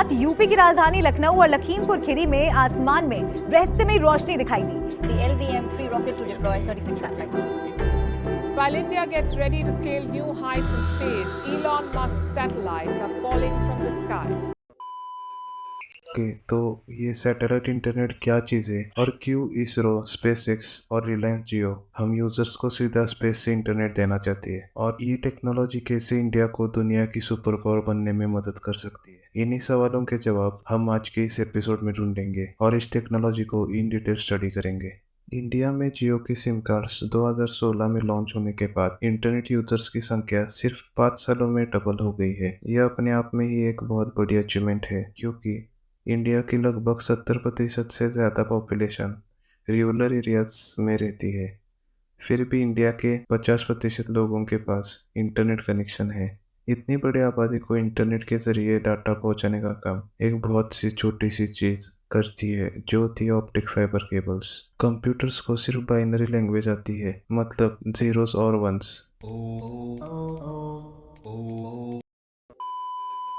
रात यूपी की राजधानी लखनऊ और लखीमपुर खीरी में आसमान में रहस्यमयी रोशनी दिखाई दी। The LVM-3 rocket to deploy 36 satellites. While India gets ready to scale new heights in space, Elon Musk's satellites are falling from the sky. Okay, तो ये सैटेलाइट इंटरनेट क्या चीज़ है और क्यों इसरो, स्पेसएक्स और रिलायंस जियो हम यूजर्स को सीधा स्पेस से इंटरनेट देना चाहती है, और ये टेक्नोलॉजी कैसे इंडिया को दुनिया की सुपर पावर बनने में मदद कर सकती है। इन्हीं सवालों के जवाब हम आज के इस एपिसोड में ढूंढेंगे और इस टेक्नोलॉजी को इन डिटेल स्टडी करेंगे। इंडिया में जियो के सिम कार्ड्स 2016 में लॉन्च होने के बाद इंटरनेट यूजर्स की संख्या सिर्फ 5 सालों में डबल हो गई है। यह अपने आप में ही एक बहुत बड़ी अचीवमेंट है, क्योंकि इंडिया की लगभग 70% से ज़्यादा पॉपुलेशन रूरल एरियाज में रहती है। फिर भी इंडिया के 50% लोगों के पास इंटरनेट कनेक्शन है। इतनी बड़ी आबादी को इंटरनेट के जरिए डाटा पहुंचाने का काम एक बहुत सी छोटी सी चीज़ करती है, जो थी ऑप्टिक फाइबर केबल्स। कंप्यूटर्स को सिर्फ बाइनरी लैंग्वेज आती है, मतलब जीरोस और वंस।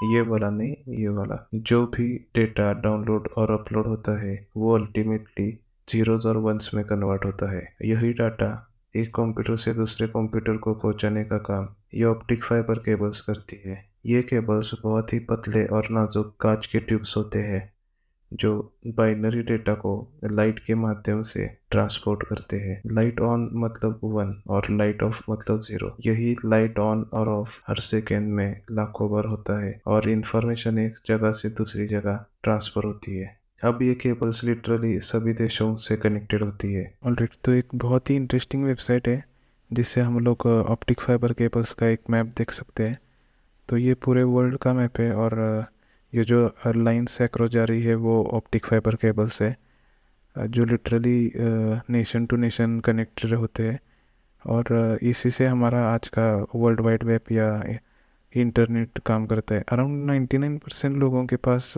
ये वाला नहीं, ये वाला। जो भी डेटा डाउनलोड और अपलोड होता है वो अल्टीमेटली जीरोस और वंस में कन्वर्ट होता है। यही डाटा एक कंप्यूटर से दूसरे कंप्यूटर को पहुंचाने का काम ये ऑप्टिक फाइबर केबल्स करती है। ये केबल्स बहुत ही पतले और नाजुक कांच के ट्यूब्स होते हैं, जो बाइनरी डेटा को लाइट के माध्यम से ट्रांसपोर्ट करते हैं। लाइट ऑन मतलब 1 और लाइट ऑफ मतलब 0। यही लाइट ऑन और ऑफ हर सेकेंड में लाखों बार होता है और इंफॉर्मेशन एक जगह से दूसरी जगह ट्रांसफर होती है। अब ये केबल्स लिटरली सभी देशों से कनेक्टेड होती है। ऑलराइट, तो एक बहुत ही इंटरेस्टिंग वेबसाइट है जिससे हम लोग ऑप्टिक फाइबर केबल्स का एक मैप देख सकते हैं। तो ये पूरे वर्ल्ड का मैप है, और ये जो लाइन से अक्रॉस जा रही है वो ऑप्टिक फाइबर केबल्स है, जो literally nation to nation connected होते हैं। और इसी से हमारा आज का वर्ल्ड वाइड वेब या इंटरनेट काम करता है। अराउंड 99% लोगों के पास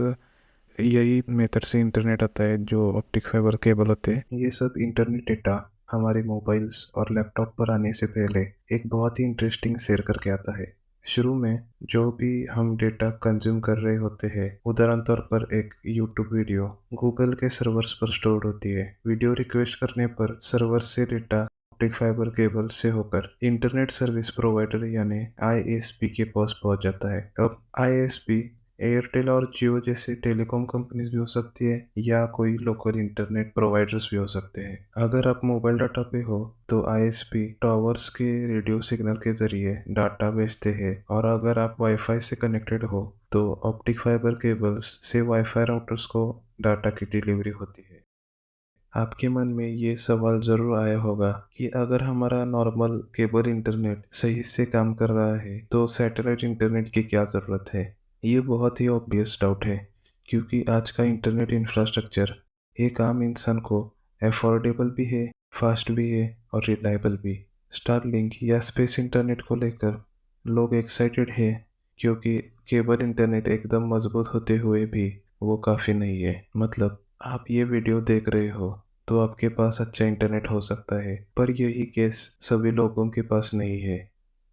यही मेथड से इंटरनेट आता है, जो ऑप्टिक फाइबर केबल होते हैं। ये सब इंटरनेट डेटा हमारे मोबाइल्स और लैपटॉप पर आने से पहले एक बहुत ही इंटरेस्टिंग शेयर करके आता है। शुरू में जो भी हम डेटा कंज्यूम कर रहे होते हैं, उदाहरण तौर पर एक यूट्यूब वीडियो गूगल के सर्वर्स पर स्टोर होती है। वीडियो रिक्वेस्ट करने पर सर्वर से डेटा ऑप्टिक फाइबर केबल से होकर इंटरनेट सर्विस प्रोवाइडर यानी आईएसपी के पास पहुंच जाता है। अब आईएसपी एयरटेल और जियो जैसे टेलीकॉम कंपनीज भी हो सकती है, या कोई लोकल इंटरनेट प्रोवाइडर्स भी हो सकते हैं। अगर आप मोबाइल डाटा पे हो तो आईएसपी टावर्स के रेडियो सिग्नल के जरिए डाटा भेजते हैं, और अगर आप वाईफाई से कनेक्टेड हो तो ऑप्टिक फाइबर केबल्स से वाईफाई राउटर्स को डाटा की डिलीवरी होती है। आपके मन में ये सवाल ज़रूर आया होगा कि अगर हमारा नॉर्मल केबल इंटरनेट सही से काम कर रहा है तो सैटेलाइट इंटरनेट की क्या ज़रूरत है। ये बहुत ही ऑब्वियस डाउट है, क्योंकि आज का इंटरनेट इंफ्रास्ट्रक्चर एक आम इंसान को अफोर्डेबल भी है, फास्ट भी है और रिलायबल भी। स्टारलिंक या स्पेस इंटरनेट को लेकर लोग एक्साइटेड है, क्योंकि केबल इंटरनेट एकदम मजबूत होते हुए भी वो काफ़ी नहीं है। मतलब आप ये वीडियो देख रहे हो तो आपके पास अच्छा इंटरनेट हो सकता है, पर यही केस सभी लोगों के पास नहीं है।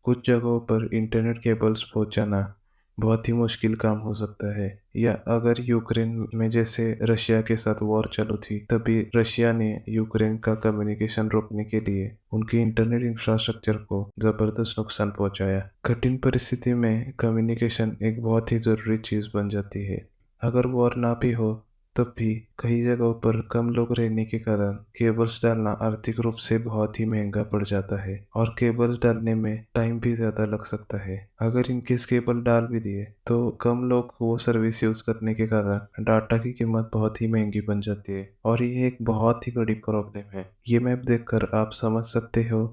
कुछ जगहों पर इंटरनेट केबल्स पहुंचाना बहुत ही मुश्किल काम हो सकता है, या अगर यूक्रेन में जैसे रशिया के साथ वॉर चालू थी, तभी रशिया ने यूक्रेन का कम्युनिकेशन रोकने के लिए उनके इंटरनेट इंफ्रास्ट्रक्चर को जबरदस्त नुकसान पहुंचाया। कठिन परिस्थिति में कम्युनिकेशन एक बहुत ही ज़रूरी चीज़ बन जाती है। अगर वॉर ना भी हो तब भी कई जगहों पर कम लोग रहने के कारण केबल्स डालना आर्थिक रूप से बहुत ही महंगा पड़ जाता है, और केबल्स डालने में टाइम भी ज़्यादा लग सकता है। अगर इनकेस केबल डाल भी दिए तो कम लोग वो सर्विस यूज़ करने के कारण डाटा की कीमत बहुत ही महंगी बन जाती है, और ये एक बहुत ही बड़ी प्रॉब्लम है। ये मैप देखकर आप समझ सकते हो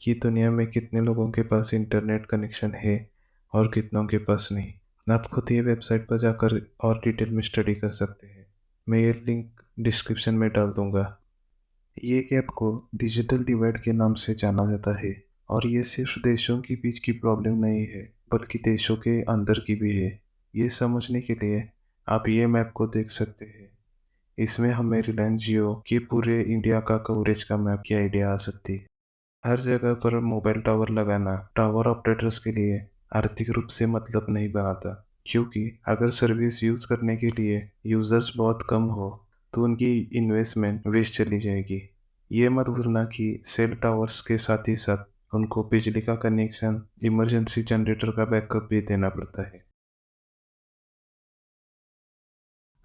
कि दुनिया में कितने लोगों के पास इंटरनेट कनेक्शन है और कितनों के पास नहीं। आप खुद ही वेबसाइट पर जाकर और डिटेल में स्टडी कर सकते हैं। मैं ये लिंक डिस्क्रिप्शन में डाल दूंगा। ये गैप को डिजिटल डिवाइड के नाम से जाना जाता है, और ये सिर्फ देशों के बीच की प्रॉब्लम नहीं है, बल्कि देशों के अंदर की भी है। ये समझने के लिए आप ये मैप को देख सकते हैं। इसमें हमें रिलायंस जियो के पूरे इंडिया का कवरेज का मैप की आइडिया आ सकती है। हर जगह पर मोबाइल टावर लगाना टावर ऑपरेटर्स के लिए आर्थिक रूप से मतलब नहीं बनाता, क्योंकि अगर सर्विस यूज़ करने के लिए यूज़र्स बहुत कम हो तो उनकी इन्वेस्टमेंट वेस्ट चली जाएगी। ये मत भूलना कि सेल टावर्स के साथ ही साथ उनको बिजली का कनेक्शन, इमरजेंसी जनरेटर का बैकअप भी देना पड़ता है।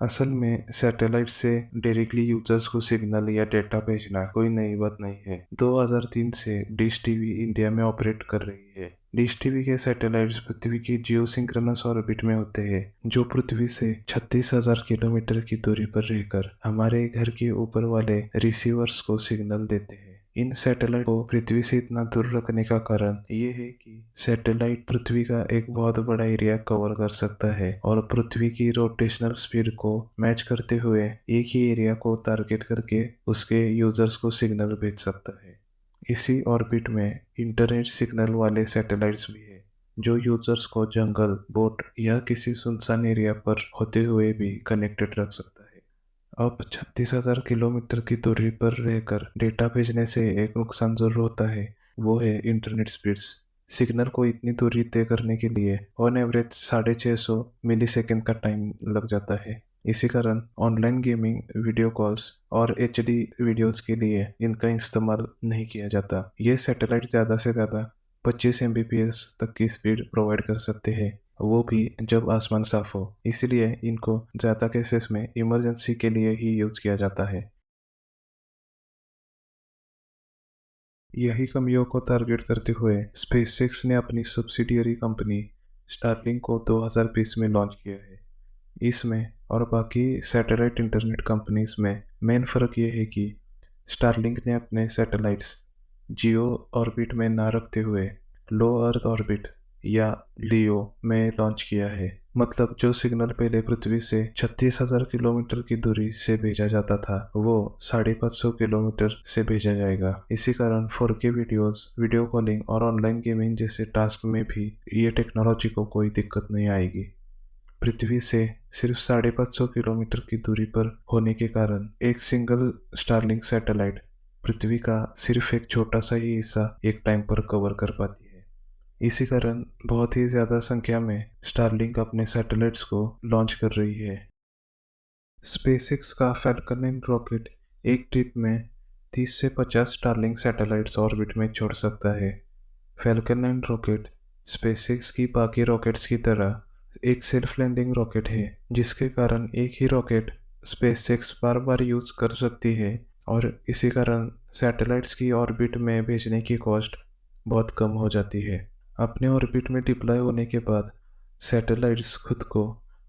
असल में सैटेलाइट से डायरेक्टली यूजर्स को सिग्नल या डेटा भेजना कोई नई बात नहीं है। 2003 से डिश टीवी इंडिया में ऑपरेट कर रही है। डिश टीवी के सैटेलाइट्स पृथ्वी की जियोसिंक्रोनस ऑर्बिट में होते हैं, जो पृथ्वी से 36,000 किलोमीटर की दूरी पर रहकर हमारे घर के ऊपर वाले रिसीवर्स को सिग्नल देते हैं। इन सैटेलाइट को पृथ्वी से इतना दूर रखने का कारण ये है कि सैटेलाइट पृथ्वी का एक बहुत बड़ा एरिया कवर कर सकता है और पृथ्वी की रोटेशनल स्पीड को मैच करते हुए एक ही एरिया को टारगेट करके उसके यूजर्स को सिग्नल भेज सकता है। इसी ऑर्बिट में इंटरनेट सिग्नल वाले सैटेलाइट्स भी है, जो यूजर्स को जंगल, बोट या किसी सुनसान एरिया पर होते हुए भी कनेक्टेड रख सकता है। अब 36,000 किलोमीटर की दूरी पर रहकर डेटा भेजने से एक नुकसान जरूर होता है, वो है इंटरनेट स्पीड्स। सिग्नल को इतनी दूरी तय करने के लिए ऑन एवरेज 650 मिलीसेकंड का टाइम लग जाता है। इसी कारण ऑनलाइन गेमिंग, वीडियो कॉल्स और HD वीडियोस के लिए इनका इस्तेमाल नहीं किया जाता। ये सैटेलाइट ज़्यादा से ज़्यादा 25 Mbps तक की स्पीड प्रोवाइड कर सकते हैं, वो भी जब आसमान साफ हो। इसलिए इनको ज़्यादा केसेस में इमरजेंसी के लिए ही यूज़ किया जाता है। यही कमियों को टारगेट करते हुए स्पेसएक्स ने अपनी सब्सिडियरी कंपनी स्टारलिंक को 2020 में लॉन्च किया है। इसमें और बाकी सैटेलाइट इंटरनेट कंपनीज में मेन फ़र्क ये है कि स्टारलिंक ने अपने सैटेलाइट्स जियो ऑर्बिट में ना रखते हुए लो अर्थ ऑर्बिट या लियो में लॉन्च किया है। मतलब जो सिग्नल पहले पृथ्वी से 36,000 किलोमीटर की दूरी से भेजा जाता था, वो 550 किलोमीटर से भेजा जाएगा। इसी कारण 4K वीडियोस, वीडियो कॉलिंग और ऑनलाइन गेमिंग जैसे टास्क में भी ये टेक्नोलॉजी को कोई दिक्कत नहीं आएगी। पृथ्वी से सिर्फ 550 किलोमीटर की दूरी पर होने के कारण एक सिंगल स्टारलिंक सैटेलाइट पृथ्वी का सिर्फ एक छोटा सा ही हिस्सा एक टाइम पर कवर कर पाती है। इसी कारण बहुत ही ज़्यादा संख्या में स्टारलिंक अपने सैटेलाइट्स को लॉन्च कर रही है। स्पेसएक्स का फैल्कन 9 रॉकेट एक ट्रिप में 30 से 50 स्टारलिंक सैटेलाइट्स ऑर्बिट में छोड़ सकता है। फैल्कन 9 रॉकेट स्पेसएक्स की बाकी रॉकेट्स की तरह एक सेल्फ लैंडिंग रॉकेट है, जिसके कारण एक ही रॉकेट स्पेसएक्स बार बार यूज़ कर सकती है और इसी कारण सैटेलाइट्स की ऑर्बिट में भेजने की कॉस्ट बहुत कम हो जाती है। अपने ऑर्बिट में डिप्लॉय होने के बाद सैटेलाइट्स खुद को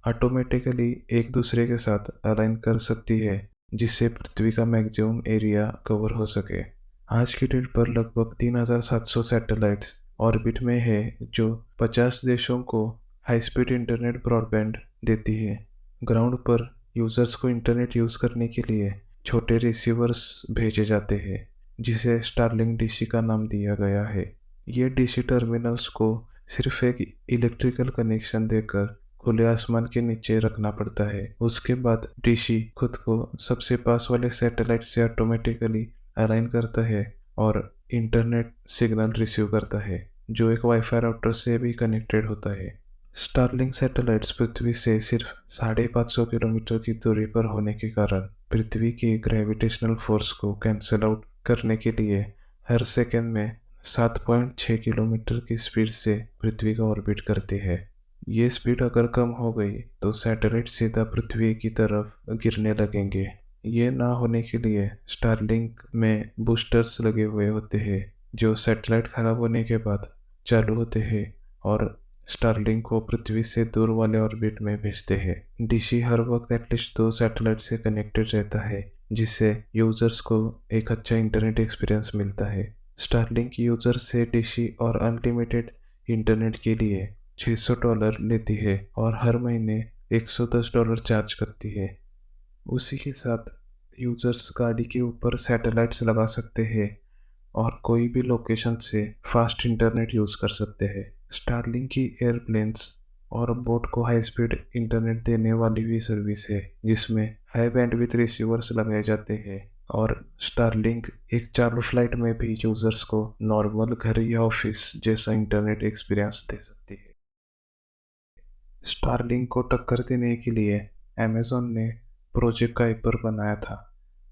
ऑटोमेटिकली एक दूसरे के साथ अलाइन कर सकती है, जिससे पृथ्वी का मैक्सिमम एरिया कवर हो सके। आज की डेट पर लगभग 3,700 सैटेलाइट्स ऑर्बिट में है, जो 50 देशों को हाई स्पीड इंटरनेट ब्रॉडबैंड देती है। ग्राउंड पर यूजर्स को इंटरनेट यूज़ करने के लिए छोटे रिसीवर्स भेजे जाते हैं, जिसे स्टारलिंक डीसी का नाम दिया गया है। ये डीसी टर्मिनल्स को सिर्फ एक इलेक्ट्रिकल कनेक्शन देकर खुले आसमान के नीचे रखना पड़ता है। उसके बाद डीसी खुद को सबसे पास वाले सैटेलाइट से ऑटोमेटिकली अलाइन करता है और इंटरनेट सिग्नल रिसीव करता है, जो एक वाईफाई राउटर से भी कनेक्टेड होता है। स्टारलिंक सैटेलाइट्स पृथ्वी से सिर्फ 550 किलोमीटर की दूरी पर होने के कारण पृथ्वी की ग्रेविटेशनल फोर्स को कैंसिल आउट करने के लिए हर सेकेंड में 7.6 किलोमीटर की स्पीड से पृथ्वी का ऑर्बिट करती है। ये स्पीड अगर कम हो गई तो सैटेलाइट सीधा पृथ्वी की तरफ गिरने लगेंगे। ये ना होने के लिए स्टारलिंक में बूस्टर्स लगे हुए होते हैं, जो सैटेलाइट खराब होने के बाद चालू होते हैं और स्टारलिंक को पृथ्वी से दूर वाले ऑर्बिट में भेजते हैं। डीसी हर वक्त एटलीस्ट 2 सैटेलाइट से कनेक्टेड रहता है, जिससे यूजर्स को एक अच्छा इंटरनेट एक्सपीरियंस मिलता है। स्टारलिंक यूजर से डीसी और अनलिमिटेड इंटरनेट के लिए $600 लेती है और हर महीने $110 चार्ज करती है। उसी के साथ यूजर्स गाड़ी के ऊपर सैटेलाइट्स लगा सकते हैं और कोई भी लोकेशन से फास्ट इंटरनेट यूज़ कर सकते हैं। स्टारलिंक की एयरप्लेन्स और बोट को हाई स्पीड इंटरनेट देने वाली भी सर्विस है, जिसमें हाई बैंडविड्थ रिसीवर्स लगाए जाते हैं और स्टारलिंक एक चालू फ्लाइट में भी यूजर्स को नॉर्मल घर या ऑफिस जैसा इंटरनेट एक्सपीरियंस दे सकती है। स्टारलिंक को टक्कर देने के लिए अमेज़न ने प्रोजेक्ट काइपर बनाया था,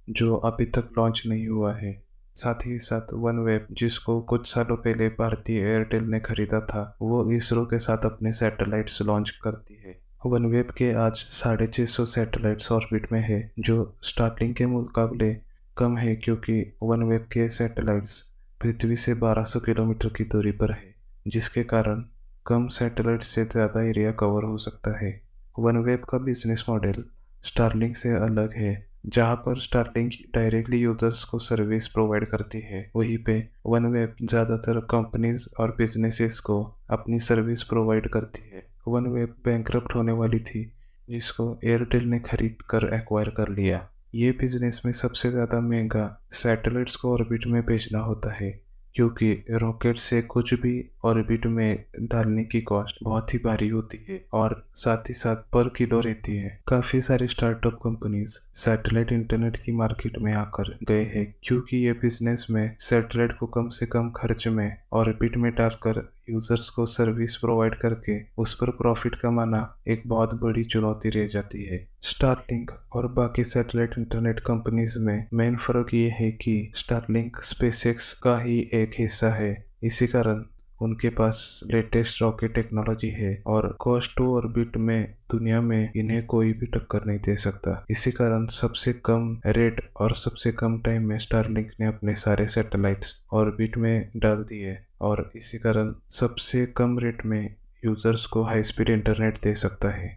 जो अभी तक लॉन्च नहीं हुआ है। साथ ही साथ वनवेब, जिसको कुछ सालों पहले भारतीय एयरटेल ने खरीदा था, वो इसरो के साथ अपने सैटेलाइट्स लॉन्च करती है। वनवेब के आज 650 सैटेलाइट्स ऑर्बिट में है, जो स्टारलिंक के मुकाबले कम है क्योंकि वनवेब के सैटेलाइट्स पृथ्वी से 1200 किलोमीटर की दूरी पर है, जिसके कारण कम सैटेलाइट से ज़्यादा एरिया कवर हो सकता है। वनवेब का बिजनेस मॉडल स्टारलिंक से अलग है। जहां पर स्टारलिंक डायरेक्टली यूजर्स को सर्विस प्रोवाइड करती है, वहीं पे वनवेब ज़्यादातर कंपनीज और बिजनेसेस को अपनी सर्विस प्रोवाइड करती है। वनवेब बैंकरप्ट होने वाली थी, जिसको एयरटेल ने खरीद कर एक्वायर कर लिया। ये बिजनेस में सबसे ज़्यादा महंगा सैटेलाइट्स को ऑर्बिट में भेजना होता है, क्योंकि रॉकेट से कुछ भी ऑर्बिट में डालने की कॉस्ट बहुत ही भारी होती है और साथ ही साथ पर किलो रहती है। काफ़ी सारी स्टार्टअप कंपनीज सैटेलाइट इंटरनेट की मार्केट में आकर गए हैं, क्योंकि ये बिजनेस में सैटेलाइट को कम से कम खर्च में ऑर्बिट में डालकर यूजर्स को सर्विस प्रोवाइड करके उस पर प्रॉफिट कमाना एक बहुत बड़ी चुनौती रह जाती है। स्टारलिंक और बाकी सैटेलाइट इंटरनेट कंपनीज में मेन फर्क ये है कि स्टारलिंक स्पेसएक्स का ही एक हिस्सा है। इसी कारण उनके पास लेटेस्ट रॉकेट टेक्नोलॉजी है और कॉस्ट टू ऑर्बिट में दुनिया में इन्हें कोई भी टक्कर नहीं दे सकता। इसी कारण सबसे कम रेट और सबसे कम टाइम में स्टारलिंक ने अपने सारे सैटेलाइट्स ऑर्बिट में डाल दिए और इसी कारण सबसे कम रेट में यूजर्स को हाई स्पीड इंटरनेट दे सकता है।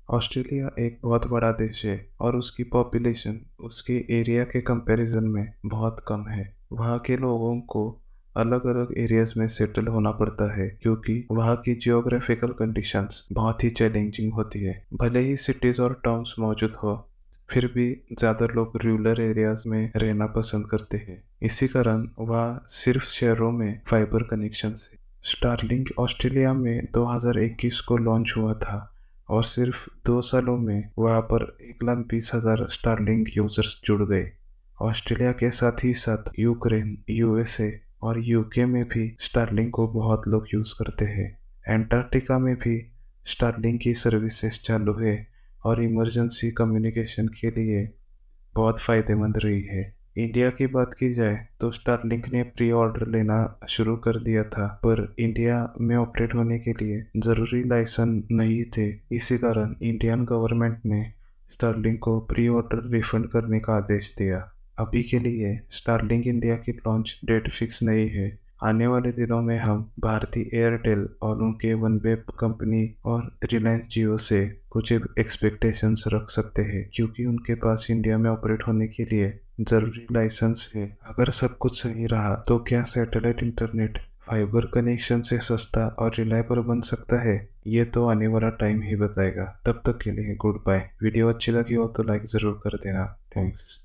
ऑस्ट्रेलिया एक बहुत बड़ा देश है और उसकी पॉपुलेशन उसके एरिया के कंपैरिजन में बहुत कम है। वहाँ के लोगों को अलग अलग एरियाज में सेटल होना पड़ता है, क्योंकि वहाँ की जियोग्राफिकल कंडीशंस बहुत ही चैलेंजिंग होती है। भले ही सिटीज़ और टाउन्स मौजूद हो, फिर भी ज़्यादा लोग रूरल एरियाज में रहना पसंद करते हैं। इसी कारण वहाँ सिर्फ शहरों में फाइबर कनेक्शन है। स्टारलिंक ऑस्ट्रेलिया में 2021 को लॉन्च हुआ था और सिर्फ 2 सालों में वहाँ पर 1,20,000 स्टारलिंक यूजर्स जुड़ गए। ऑस्ट्रेलिया के साथ ही साथ यूक्रेन, यूएसए और यूके में भी स्टारलिंक को बहुत लोग यूज़ करते हैं। एंटार्क्टिका में भी स्टारलिंक की सर्विसेज चालू है और इमरजेंसी कम्युनिकेशन के लिए बहुत फ़ायदेमंद रही है। इंडिया की बात की जाए तो स्टारलिंक ने प्री ऑर्डर लेना शुरू कर दिया था, पर इंडिया में ऑपरेट होने के लिए ज़रूरी लाइसेंस नहीं थे। इसी कारण इंडियन गवर्नमेंट ने स्टारलिंक को प्री ऑर्डर रिफंड करने का आदेश दिया। अभी के लिए स्टारलिंक इंडिया की लॉन्च डेट फिक्स नहीं है। आने वाले दिनों में हम भारती एयरटेल और उनके वनवेब कंपनी और रिलायंस जियो से कुछ एक्सपेक्टेशंस रख सकते हैं, क्योंकि उनके पास इंडिया में ऑपरेट होने के लिए ज़रूरी लाइसेंस है। अगर सब कुछ सही रहा तो क्या सैटेलाइट इंटरनेट फाइबर कनेक्शन से सस्ता और रिलायबल बन सकता है? ये तो आने वाला टाइम ही बताएगा। तब तक के लिए गुड बाय। वीडियो अच्छी लगी हो तो लाइक ज़रूर कर देना। थैंक्स।